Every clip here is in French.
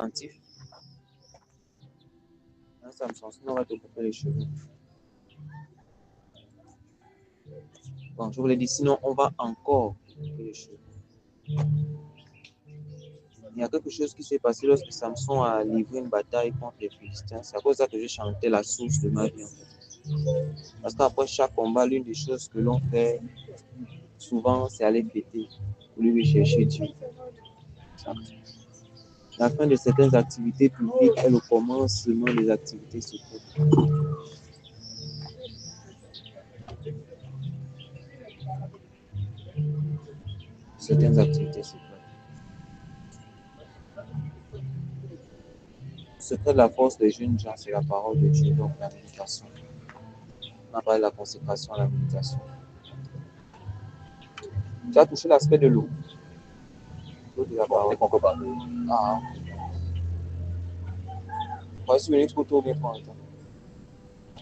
attentif. Hein, Samson, sinon on va te couper les cheveux. Bon, je vous l'ai dit, sinon on va encore couper les cheveux. Il y a quelque chose qui s'est passé lorsque Samson a livré une bataille contre les Philistins. C'est à cause de ça que je chantais la source de ma vie, en fait. Parce qu'après chaque combat, l'une des choses que l'on fait souvent, c'est aller fêter pour lui chercher Dieu. La fin de certaines activités publiques est le commencement des activités secrètes. Certaines activités secrètes. Le secret de la force des jeunes gens, c'est la parole de Dieu, donc la méditation. On a parlé de la consécration à la méditation. Tu as touché l'aspect de l'eau. L'eau de la parole. Ah. Voici une autre tour bien prendre.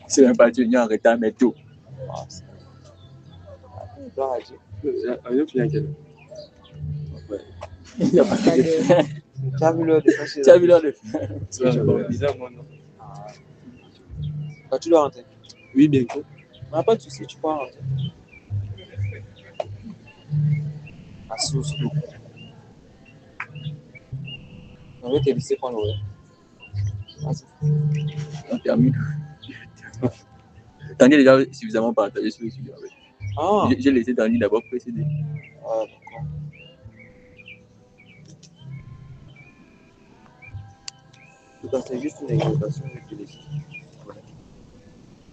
C'est même pas Dieu, il y a un retard, mais tout. Ah, c'est... Gloire à Dieu. Il n'y a pas de... Tu as vu l'heure de passer? Tu as vu l'heure de... Quand tu dois rentrer? Oui, bientôt. Mais pas de souci, tu peux rentrer. La source d'eau. On veut te laisser prendre l'oreille. On termine. Tanguy est déjà suffisamment partagé sur le sujet. Ah. J'ai laissé Tanguy d'abord précéder. Ah, d'accord. En tout cas, c'est juste une exhortation que je te laisse.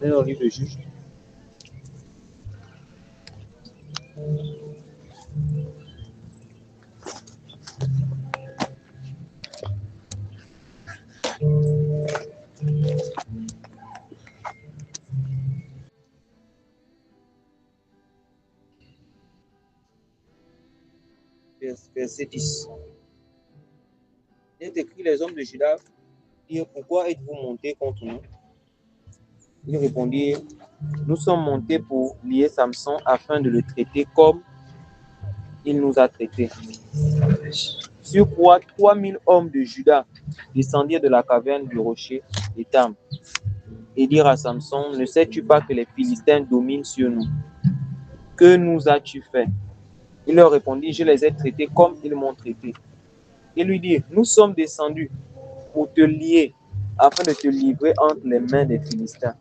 C'est dans le livre de Juge. Verset 10. Il est écrit, les hommes de Juda dirent, pourquoi êtes-vous montés contre nous? Ils répondirent, nous sommes montés pour lier Samson afin de le traiter comme il nous a traités. Sur quoi 3000 hommes de Juda descendirent de la caverne du rocher Étam et dirent à Samson, ne sais-tu pas que les Philistins dominent sur nous? Que nous as-tu fait? Il leur répondit, je les ai traités comme ils m'ont traité. Ils lui dirent, nous sommes descendus pour te lier afin de te livrer entre les mains des Philistins.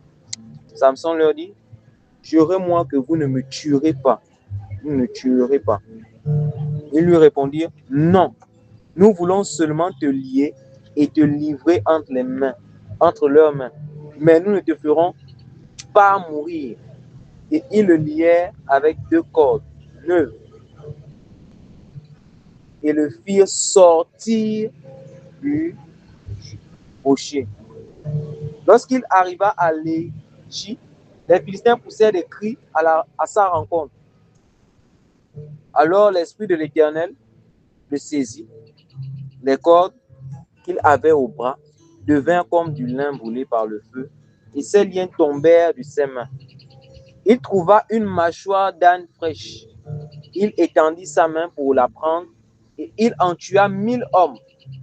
Samson leur dit, jurez-moi que vous ne me tuerez pas. Vous ne tuerez pas. Ils lui répondirent, non, nous voulons seulement te lier et te livrer entre leurs mains. Mais nous ne te ferons pas mourir. Et ils le lièrent avec 2 cordes neuves et le firent sortir du rocher. Lorsqu'il arriva à Léchi, les Philistins poussèrent des cris à sa rencontre. Alors l'Esprit de l'Éternel le saisit. Les cordes qu'il avait au bras devinrent comme du lin brûlé par le feu, et ses liens tombèrent de ses mains. Il trouva une mâchoire d'âne fraîche. Il étendit sa main pour la prendre, et il en tua 1000 hommes.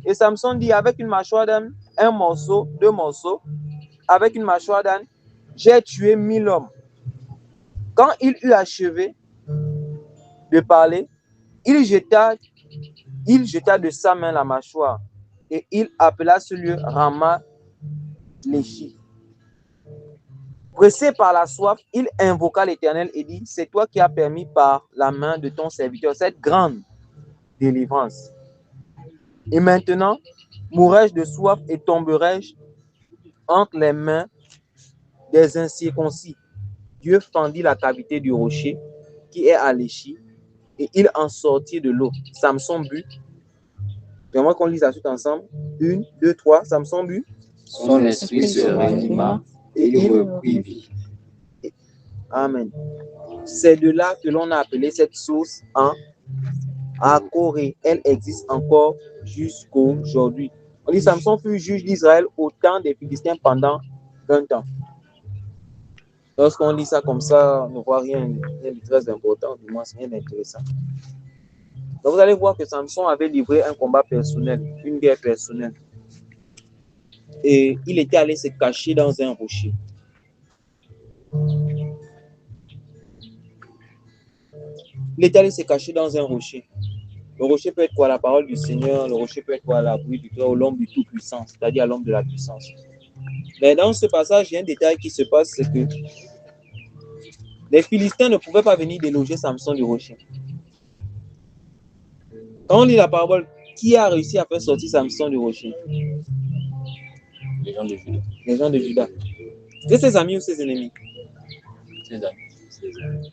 Et Samson dit, avec une mâchoire d'âne, 1 morceau, 2 morceaux, avec une mâchoire d'âne, j'ai tué 1000 hommes. Quand il eut achevé de parler, il jeta de sa main la mâchoire, et il appela ce lieu Rama Léchi. Pressé par la soif, il invoqua l'Éternel et dit, c'est toi qui as permis par la main de ton serviteur cette grande délivrance. Et maintenant, mourrai-je de soif et tomberai-je entre les mains des incirconcis? Dieu fendit la cavité du rocher qui est à Léchi, et il en sortit de l'eau. Samson but. J'aimerais qu'on lise la suite ensemble. 1, 2, 3. Samson but. Son esprit se ranima et il reprit vie. Amen. C'est de là que l'on a appelé cette source en Akoré. Elle existe encore jusqu'aujourd'hui. On dit Samson fut juge d'Israël au temps des Philistins pendant 20 ans. Lorsqu'on lit ça comme ça, on ne voit rien de très important, du moins c'est rien d'intéressant. Donc vous allez voir que Samson avait livré un combat personnel, une guerre personnelle. et il était allé se cacher dans un rocher. Il est allé se cacher dans un rocher. Le rocher peut être quoi? La parole du Seigneur. Le rocher peut être quoi? L'abri du Très-Haut, l'homme du Tout-Puissant, c'est-à-dire l'homme de la puissance. Mais dans ce passage, il y a un détail qui se passe, c'est que les Philistins ne pouvaient pas venir déloger Samson du rocher. Quand on lit la parole, qui a réussi à faire sortir Samson du rocher? Les gens de Juda. Les gens de Juda. C'est ses amis ou ses ennemis? Ses amis.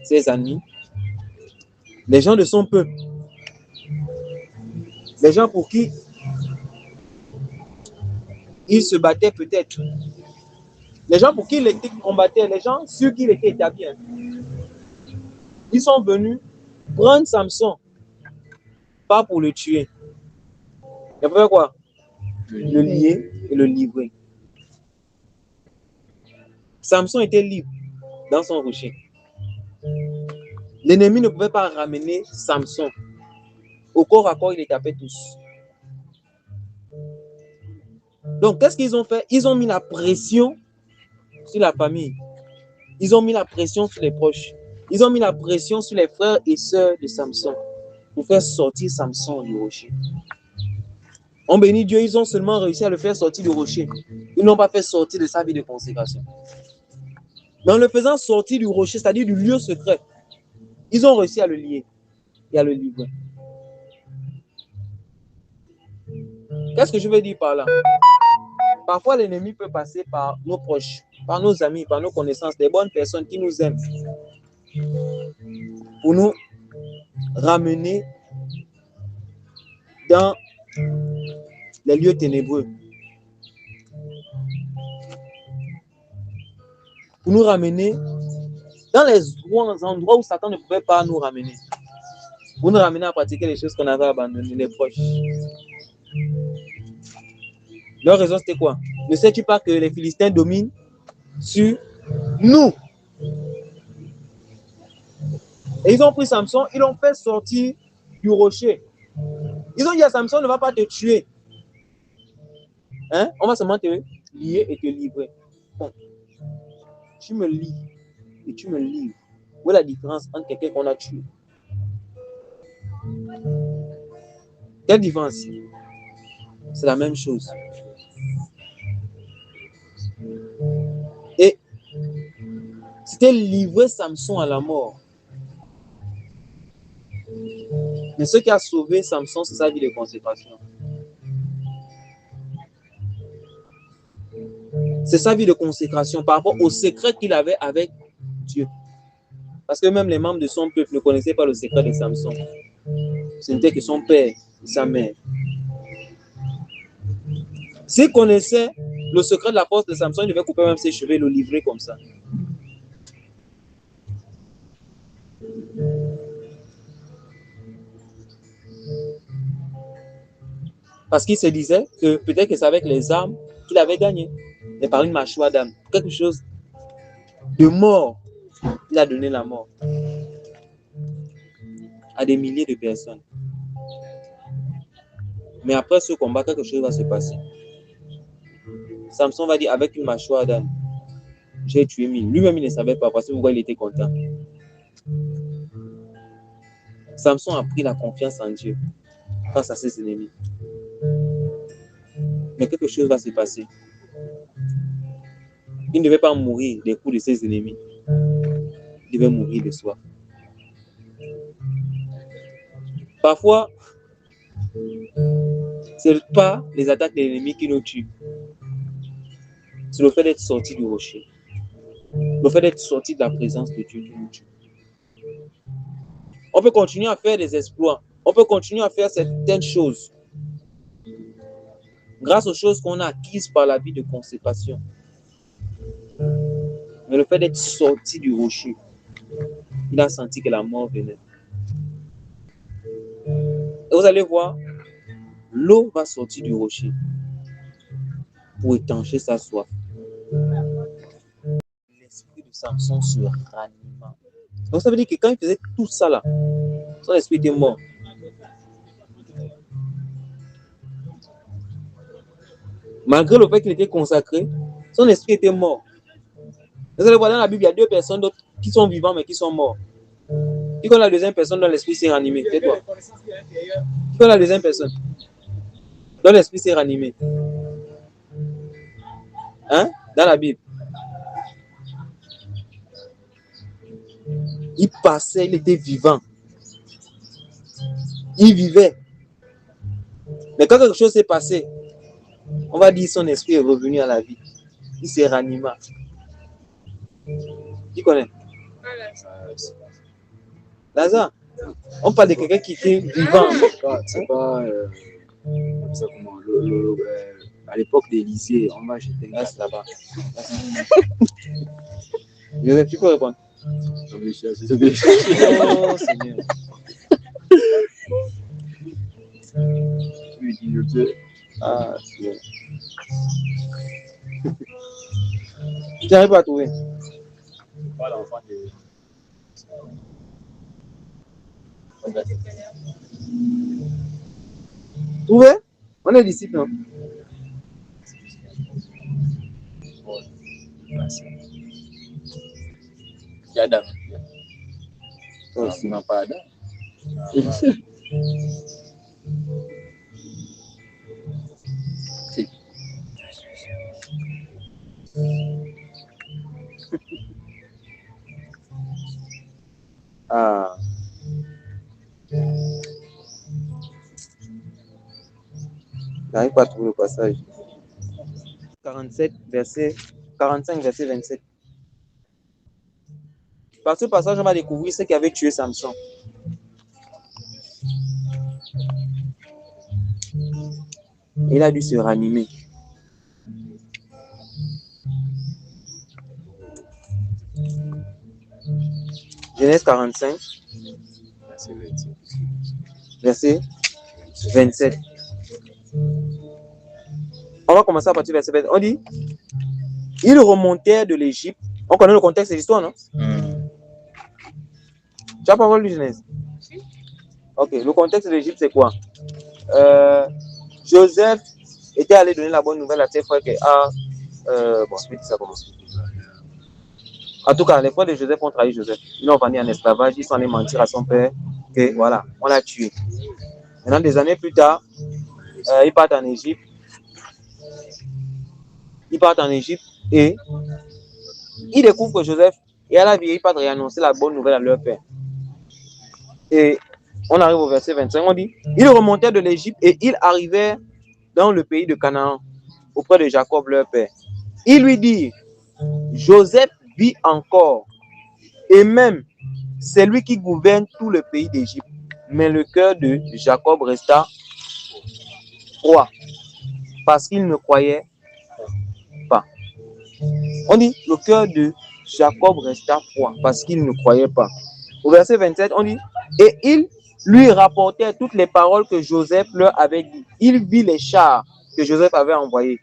Ses amis. Les gens de son peuple. Les gens pour qui il se battait peut-être. Les gens pour qui il était combattait. Les gens sur qui il était établi. Ils sont venus prendre Samson. Pas pour le tuer. Il faut faire quoi? Le lier et le livrer. Samson était libre dans son rocher. L'ennemi ne pouvait pas ramener Samson. Au corps à corps, il les tapait tous. Donc, qu'est-ce qu'ils ont fait? Ils ont mis la pression sur la famille. Ils ont mis la pression sur les proches. Ils ont mis la pression sur les frères et sœurs de Samson pour faire sortir Samson du rocher. On bénit Dieu, ils ont seulement réussi à le faire sortir du rocher. Ils n'ont pas fait sortir de sa vie de consécration. Mais en le faisant sortir du rocher, c'est-à-dire du lieu secret, ils ont réussi à le lier et à le livrer. Qu'est-ce que je veux dire par là? Parfois, l'ennemi peut passer par nos proches, par nos amis, par nos connaissances, des bonnes personnes qui nous aiment, pour nous ramener dans les lieux ténébreux. Pour nous ramener dans les endroits où Satan ne pouvait pas nous ramener. Pour nous ramener à pratiquer les choses qu'on avait abandonnées, les proches. Leur raison, c'était quoi? Ne sais-tu pas que les Philistins dominent sur nous? Et ils ont pris Samson, ils l'ont fait sortir du rocher. Ils ont dit à Samson, on ne va pas te tuer. Hein? On va seulement te lier et te livrer. Bon. Tu me lies et tu me livres. Où est la différence entre quelqu'un qu'on a tué? Quelle différence? C'est la même chose. Et c'était livrer Samson à la mort. Mais ce qui a sauvé Samson, c'est sa vie de consécration. C'est sa vie de consécration par rapport au secret qu'il avait avec Dieu. Parce que même les membres de son peuple ne connaissaient pas le secret de Samson. Ce n'était que son père et sa mère. S'ils connaissaient le secret de la force de Samson, il devait couper même ses cheveux et le livrer comme ça. Parce qu'il se disait que peut-être que c'est avec les armes qu'il avait gagné. Mais par une mâchoire d'âme. Quelque chose de mort. Il a donné la mort à des milliers de personnes. Mais après ce combat, quelque chose va se passer. Samson va dire avec une mâchoire d'âne, j'ai tué 1000. Lui-même, il ne savait pas parce que pourquoi il était content. Samson a pris la confiance en Dieu face à ses ennemis. Mais quelque chose va se passer. Il ne devait pas mourir des coups de ses ennemis. Il devait mourir de soif. Parfois, ce n'est pas les attaques de l'ennemi qui nous tuent. C'est le fait d'être sorti du rocher. Le fait d'être sorti de la présence de Dieu qui nous tue. On peut continuer à faire des exploits. On peut continuer à faire certaines choses. Grâce aux choses qu'on a acquises par la vie de consécration. Mais le fait d'être sorti du rocher, il a senti que la mort venait. Et vous allez voir, l'eau va sortir du rocher pour étancher sa soif. L'esprit de Samson se ranima. Donc ça veut dire que quand il faisait tout ça là, son esprit était mort. Malgré le fait qu'il était consacré, son esprit était mort. Vous allez voir dans la Bible, il y a deux personnes qui sont vivants mais qui sont morts. Qui est la deuxième personne dont l'esprit s'est ranimé? C'est toi. Qui est la deuxième personne dont l'esprit s'est ranimé? Hein? Dans la Bible. Il passait, il était vivant. Il vivait. Mais quand quelque chose s'est passé, on va dire son esprit est revenu à la vie. Il s'est ranimé. Qui connaît? Lazare. On parle de quelqu'un qui était vivant. C'est pas ça comment, à l'époque d'Élysée, on va jeter. Ah, c'est là-bas. Joseph, tu peux répondre. Oh, Seigneur. Tu lui dis, je peux. Ah, c'est bien. Tu n'arrives pas à trouver. Pas l'enfant de. Trouvé? On est disciples, non? Il y a Adam. Oh, Il n'a pas Adam. Ah. N'arrive pas à trouver le passage. 45, verset 27. Par ce passage, on va découvrir ce qui avait tué Samson. Il a dû se ranimer. Genèse 45, verset 27. On va commencer à partir du verset 27. On dit, ils remontèrent de l'Égypte. On connaît le contexte de l'histoire, non? Tu as pas lu Genèse? Ok, le contexte de l'Égypte, c'est quoi? Joseph était allé donner la bonne nouvelle à ses frères que, bon, je vais dire ça comment. En tout cas, les frères de Joseph ont trahi Joseph. Ils l'ont vendu en esclavage, ils sont allés mentir à son père que, voilà, on l'a tué. Maintenant, des années plus tard, ils partent en Égypte. Ils partent en Égypte et ils découvrent que Joseph est à la vie. Ils partent réannoncer la bonne nouvelle à leur père. Et on arrive au verset 25, on dit, ils remontèrent de l'Égypte et ils arrivèrent dans le pays de Canaan, auprès de Jacob, leur père. Ils lui dirent, Joseph vit encore, et même c'est lui qui gouverne tout le pays d'Égypte. Mais le cœur de Jacob resta froid, parce qu'il ne croyait pas. On dit, le cœur de Jacob resta froid, parce qu'il ne croyait pas. Au verset 27, on dit, et il lui rapportait toutes les paroles que Joseph leur avait dit. Il vit les chars que Joseph avait envoyés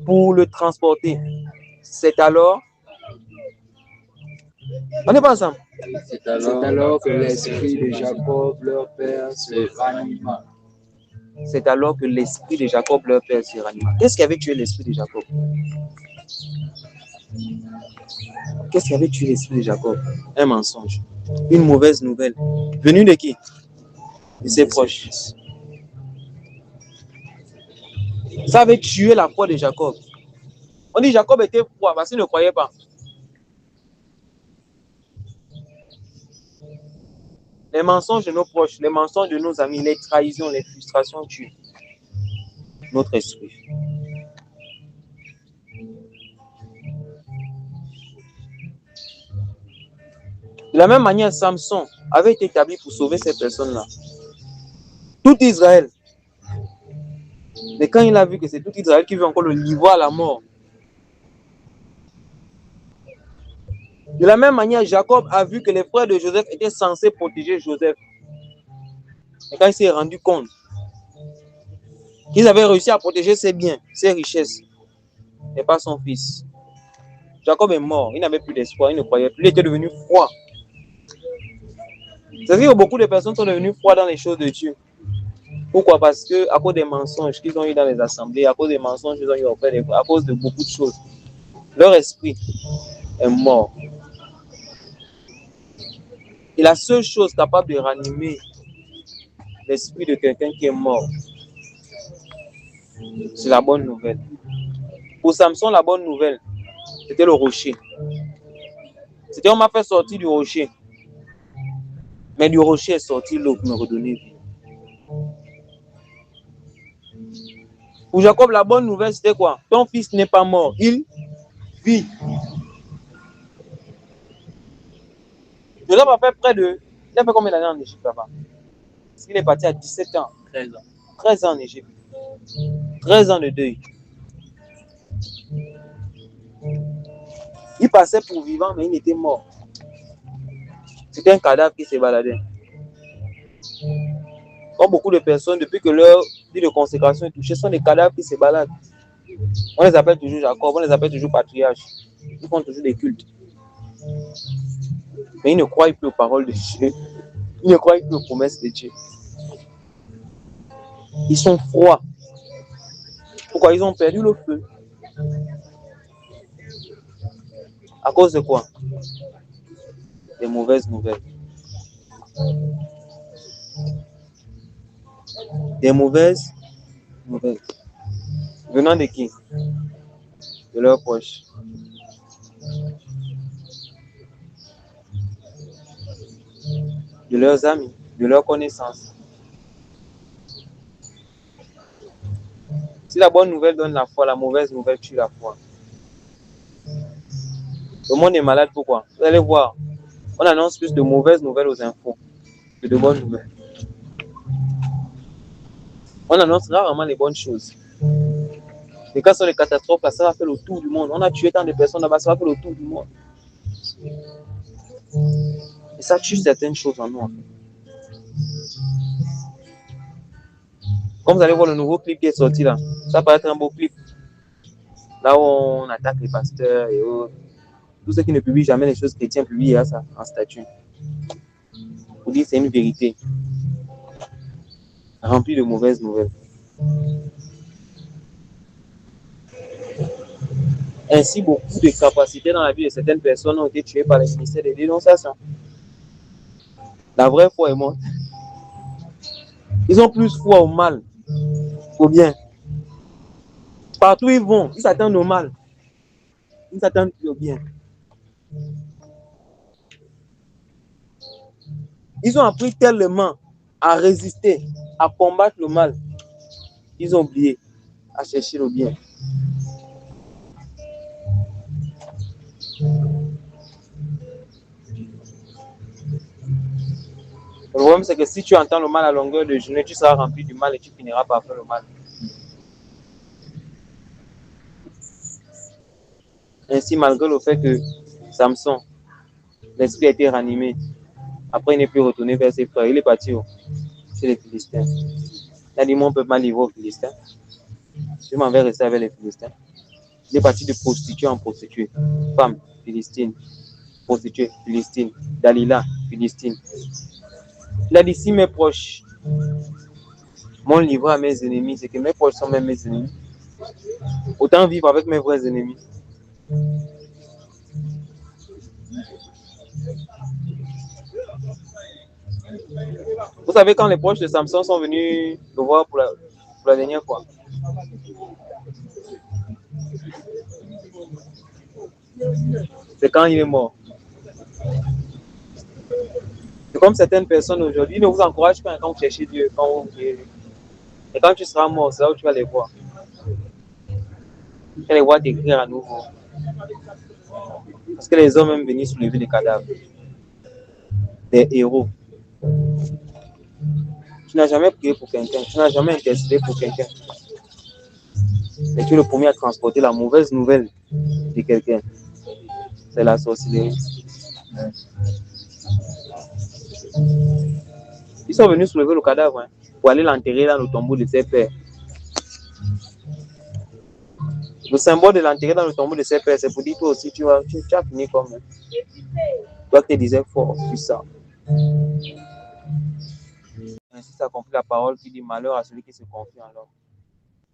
pour le transporter. C'est alors... On n'est pas ensemble. C'est alors que l'esprit de Jacob, leur père, se ranima. C'est alors que l'esprit de Jacob, leur père, se ranima. Qu'est-ce qui avait tué l'esprit de Jacob? Qu'est-ce qui avait tué l'esprit de Jacob? Un mensonge. Une mauvaise nouvelle. Venue de qui? De ses proches. Ça avait tué la foi de Jacob. On dit Jacob était froid parce qu'il ne croyait pas. Les mensonges de nos proches, les mensonges de nos amis, les trahisons, les frustrations tuent notre esprit. De la même manière, Samson avait été établi pour sauver ces personnes-là. Tout Israël. Mais quand il a vu que c'est tout Israël qui veut encore le livrer à la mort. De la même manière, Jacob a vu que les frères de Joseph étaient censés protéger Joseph. Et quand il s'est rendu compte qu'ils avaient réussi à protéger ses biens, ses richesses, et pas son fils, Jacob est mort. Il n'avait plus d'espoir, il ne croyait plus, il était devenu froid. C'est-à-dire que beaucoup de personnes sont devenues froides dans les choses de Dieu. Pourquoi? Parce que à cause des mensonges qu'ils ont eu dans les assemblées, à cause des mensonges qu'ils ont eu auprès à cause de beaucoup de choses, leur esprit est mort. Et la seule chose capable de ranimer l'esprit de quelqu'un qui est mort, c'est la bonne nouvelle. Pour Samson, la bonne nouvelle, c'était le rocher. C'était on m'a fait sortir du rocher. Mais du rocher est sorti l'eau pour me redonner vie. Pour Jacob, la bonne nouvelle, c'était quoi? Ton fils n'est pas mort, il vit. Joseph a fait près de... Il a fait combien d'années en Égypte là-bas? Parce qu'il est parti à 17 ans. 13 ans. 13 ans en Égypte. 13 ans de deuil. Il passait pour vivant, mais il était mort. C'était un cadavre qui s'est baladé. Comme beaucoup de personnes, depuis que leur vie de consécration est touchée, sont des cadavres qui se baladent. On les appelle toujours Jacob, on les appelle toujours patriarches. Ils font toujours des cultes. Mais ils ne croient plus aux paroles de Dieu. Ils ne croient plus aux promesses de Dieu. Ils sont froids. Pourquoi? Ils ont perdu le feu. À cause de quoi? Des mauvaises nouvelles. Des mauvaises nouvelles. Venant de qui? De leurs proches. De leurs amis, de leurs connaissances. Si la bonne nouvelle donne la foi, la mauvaise nouvelle tue la foi. Le monde est malade, pourquoi? Vous allez voir, on annonce plus de mauvaises nouvelles aux infos que de bonnes nouvelles. On annonce rarement les bonnes choses. Mais quand ce sont les catastrophes, là, ça va faire le tour du monde. On a tué tant de personnes là-bas, ça va faire le tour du monde. Et ça tue certaines choses en nous, en fait. Comme vous allez voir le nouveau clip qui est sorti là, ça paraît être un beau clip. Là où on attaque les pasteurs et autres. Tous ceux qui ne publient jamais les choses chrétiennes publient ça en statut. Pour dire que c'est une vérité remplie de mauvaises nouvelles. Ainsi, beaucoup de capacités dans la vie de certaines personnes ont été tuées par les ministères de dénonciation. La vraie foi est morte. Ils ont plus foi au mal qu'au bien. Partout où ils vont, ils s'attendent au mal. Ils ne s'attendent plus au bien. Ils ont appris tellement à résister, à combattre le mal. Ils ont oublié à chercher le bien. Le problème, c'est que si tu entends le mal à longueur de journée, tu seras rempli du mal et tu finiras par faire le mal. Ainsi, malgré le fait que Samson, l'esprit a été ranimé, après il n'est plus retourné vers ses frères, il est parti chez les Philistins. Il a dit, mon peuple m'a livré aux Philistins. Je m'en vais rester avec les Philistins. Il est parti de prostituée en prostituée. Femme, Philistine. Prostituée, Philistine. Dalila, Philistine. Il a dit, si mes proches m'ont livré à mes ennemis, c'est que mes proches sont même mes ennemis. Autant vivre avec mes vrais ennemis. Vous savez, quand les proches de Samson sont venus le voir pour la dernière fois, c'est quand il est mort. C'est comme certaines personnes aujourd'hui, ils ne vous encouragent pas quand vous cherchez Dieu, quand vous priez. Et quand tu seras mort, c'est là où tu vas les voir. Tu vas les voir t'écrire à nouveau. Parce que les hommes aiment venir soulever des cadavres. Des héros. Tu n'as jamais prié pour quelqu'un, tu n'as jamais intercédé pour quelqu'un. Mais tu es le premier à transporter la mauvaise nouvelle de quelqu'un. C'est la sorcellerie. Ils sont venus soulever le cadavre pour aller l'enterrer dans le tombeau de ses pères. Le symbole de l'enterrer dans le tombeau de ses pères, c'est pour dire toi aussi, tu as fini comme toi qui te disais fort, puissant. Ainsi s'accomplit la parole qui dit malheur à celui qui se confie en l'homme.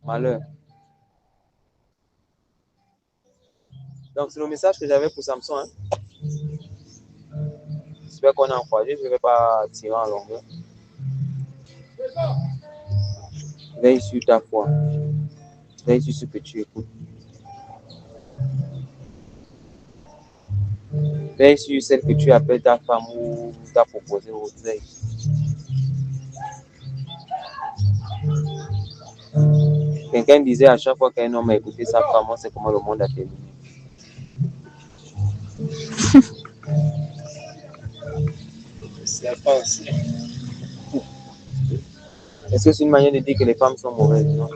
Malheur. Donc, c'est le message que j'avais pour Samson. Hein. J'espère qu'on a encouragé. Je ne vais pas tirer en longueur. Veille sur ta foi. Veille sur ce que tu écoutes. Veille sur celle que tu appelles ta femme ou t'as proposé au veille. Quelqu'un disait à chaque fois qu'un homme a écouté sa femme, on sait comment le monde a terminé. C'est la pensée. Est-ce que c'est une manière de dire que les femmes sont mauvaises? Non.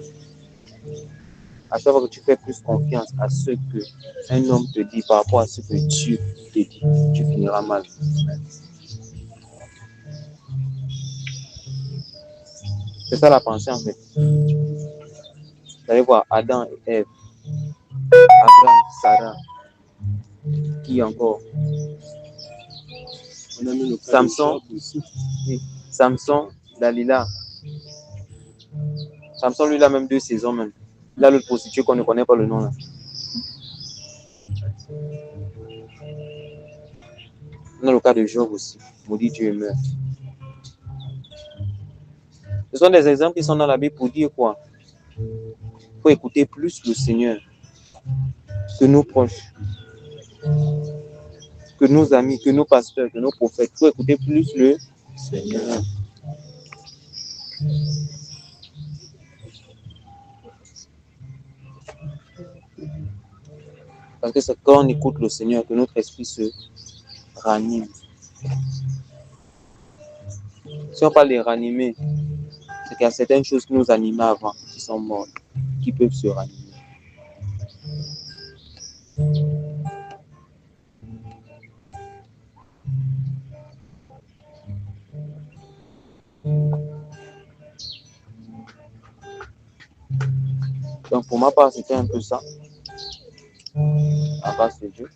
À chaque fois que tu fais plus confiance à ce que un homme te dit par rapport à ce que Dieu te dit, tu finiras mal. C'est ça la pensée en fait. Vous allez voir Adam et Ève, Abraham, Sarah, qui encore? On a mis le Samson, oui. Samson, Dalila. Samson, lui, il a même 2 saisons même. Il a l'autre prostituée qu'on ne connaît pas le nom là. On a le cas de Job aussi. Maudit Dieu meurt. Ce sont des exemples qui sont dans la Bible pour dire quoi? Il faut écouter plus le Seigneur que nos proches, que nos amis, que nos pasteurs, que nos prophètes. Il faut écouter plus le Seigneur. Parce que c'est quand on écoute le Seigneur que notre esprit se ranime. Si on parle de ranimer, c'est qu'il y a certaines choses qui nous animaient avant, qui sont mortes, qui peuvent se ranimer. Donc pour ma part, c'était un peu ça. À base de Dieu.